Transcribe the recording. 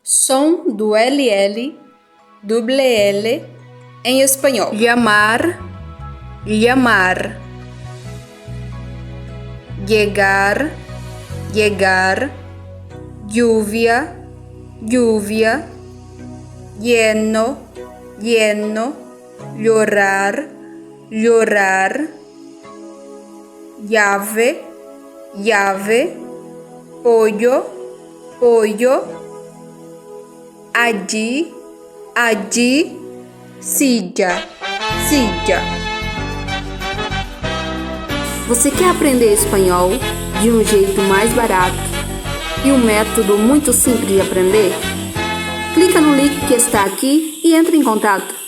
Som do LL, double L em espanhol. Llamar, llamar. Llegar, llegar. Lluvia, lluvia. Lleno, lleno. Llorar, llorar. Llave, llave. Pollo, pollo. Allí, allí. Silla, silla. Você quer aprender espanhol de um jeito mais barato e um método muito simples de aprender? Clica no link que está aqui e entre em contato.